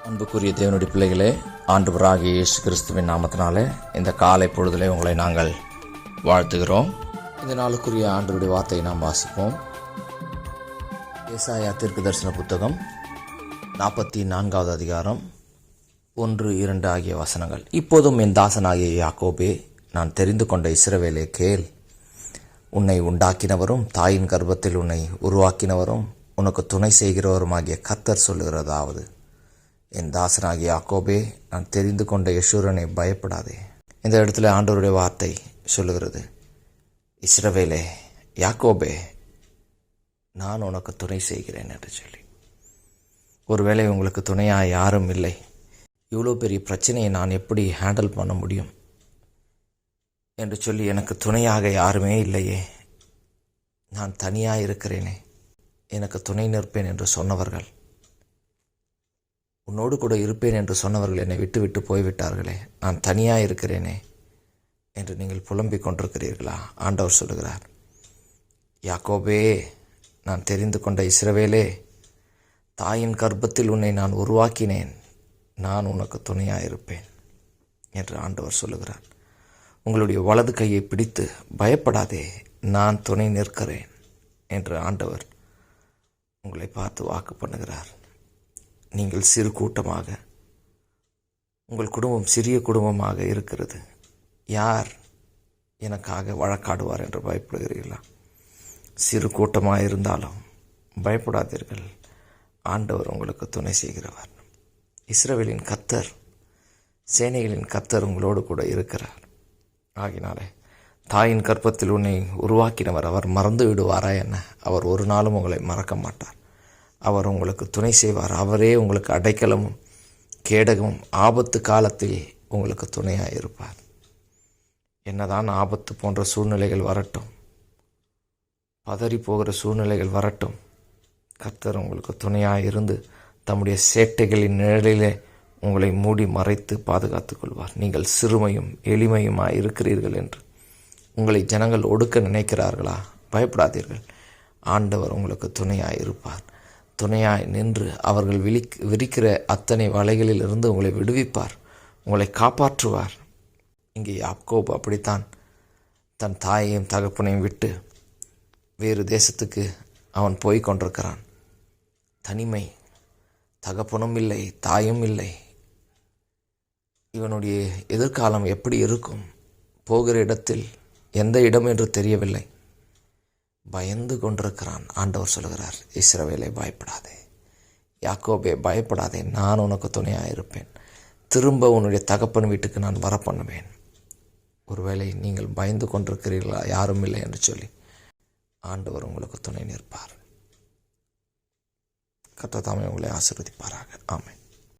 அன்புக்குரிய தேவனுடைய பிள்ளைகளே, ஆண்டவராகிய இயேசு கிறிஸ்துவின் நாமத்தினாலே இந்த காலை பொழுதிலே உங்களை நாங்கள் வாழ்த்துகிறோம். இந்த நாளுக்குரிய ஆண்டவருடைய வார்த்தையை நாம் வாசிப்போம். ஏசாயா தீர்க்கதரிசன புத்தகம் 44வது அதிகாரம் 1-2 ஆகிய வசனங்கள். இப்போதும் என் தாசனாகிய யாக்கோபே, நான் தெரிந்து கொண்ட இஸ்ரவேலே கேள். உன்னை உண்டாக்கினவரும் தாயின் கர்ப்பத்தில் உன்னை உருவாக்கினவரும் உனக்கு துணை செய்கிறவருமாகிய கர்த்தர் சொல்லுகிறதாவது, என் தாசனாகிய யாக்கோபே, நான் தெரிந்து கொண்ட யெஷூரனை பயப்படாதே. இந்த இடத்துல ஆண்டவருடைய வார்த்தை சொல்லுகிறது, இஸ்ரவேலே, யாக்கோபே, நான் உனக்கு துணை செய்கிறேன் என்று சொல்லி. ஒருவேளை உங்களுக்கு துணையாக யாரும் இல்லை, இவ்வளோ பெரிய பிரச்சனையை நான் எப்படி ஹேண்டில் பண்ண முடியும் என்று சொல்லி எனக்கு துணையாக யாருமே இல்லையே, நான் தனியாக இருக்கிறேனே, எனக்கு துணை நிற்பேன் என்று சொன்னவர்கள், உன்னோடு கூட இருப்பேன் என்று சொன்னவர்கள் என்னை விட்டு விட்டு போய்விட்டார்களே, நான் தனியாக இருக்கிறேனே என்று நீங்கள் புலம்பிக் கொண்டிருக்கிறீர்களா? ஆண்டவர் சொல்லுகிறார், யாக்கோபே, நான் தெரிந்து கொண்ட இஸ்ரவேலே, தாயின் கர்ப்பத்தில் உன்னை நான் உருவாக்கினேன், நான் உனக்கு துணையாக இருப்பேன் என்று ஆண்டவர் சொல்லுகிறார். உங்களுடைய வலது கையை பிடித்து பயப்படாதே, நான் துணை நிற்கிறேன் என்று ஆண்டவர் உங்களை பார்த்து வாக்கு பண்ணுகிறார். நீங்கள் சிறு கூட்டமாக, உங்கள் குடும்பம் சிறிய குடும்பமாக இருக்கிறது, யார் எனக்காக வழக்காடுவார் என்று பயப்படுகிறீர்களா? சிறு கூட்டமாக இருந்தாலும் பயப்படாதீர்கள், ஆண்டவர் உங்களுக்கு துணை செய்கிறவர். இஸ்ரவேலின் கர்த்தர், சேனைகளின் கர்த்தர் உங்களோடு கூட இருக்கிறார். ஆகினாலே தாயின் கர்ப்பத்தில் உன்னை உருவாக்கினவர் அவர் மறந்து விடுவாரா என்ன? அவர் ஒரு நாளும் உங்களை மறக்க மாட்டார். அவர் உங்களுக்கு துணை செய்வார். அவரே உங்களுக்கு அடைக்கலமும் கேடகமும் ஆபத்து காலத்தில் உங்களுக்கு துணையாக இருப்பார். என்னதான் ஆபத்து போன்ற சூழ்நிலைகள் வரட்டும், பதறி போகிற சூழ்நிலைகள் வரட்டும், கர்த்தர் உங்களுக்கு துணையாக இருந்து தம்முடைய சேட்டைகளின் நிழலிலே உங்களை மூடி மறைத்து பாதுகாத்துக் கொள்வார். நீங்கள் சிறுமையும் எளிமையுமாய் இருக்கிறீர்கள் என்று உங்களை ஜனங்கள் ஒடுக்க நினைக்கிறார்களா? பயப்படாதீர்கள், ஆண்டவர் உங்களுக்கு துணையாக இருப்பார். துணையாய் நின்று அவர்கள் விரிக்கிற அத்தனை வலைகளில் இருந்து உங்களை விடுவிப்பார், உங்களை காப்பாற்றுவார். இங்கே யாக்கோபு அப்படித்தான் தன் தாயையும் தகப்பனையும் விட்டு வேறு தேசத்துக்கு அவன் போய் கொண்டிருக்கிறான். தனிமை, தகப்பனும் இல்லை, தாயும் இல்லை. இவனுடைய எதிர்காலம் எப்படி இருக்கும்? போகிற இடத்தில் எந்த இடம் என்று தெரியவில்லை. பயந்து கொண்டிருக்கிறான். ஆண்டவர் சொல்கிறார், இஸ்ரவேலே பயப்படாதே, யாக்கோபே பயப்படாதே, நான் உனக்கு துணையாக இருப்பேன். திரும்ப உன்னுடைய தகப்பன் வீட்டுக்கு நான் வர பண்ணுவேன். ஒருவேளை நீங்கள் பயந்து கொண்டிருக்கிறீர்களா? யாரும் இல்லை என்று சொல்லி ஆண்டவர் உங்களுக்கு துணை நிற்பார். கர்த்தர் தாமே உங்களை ஆசீர்வதிப்பாராக. ஆமென்.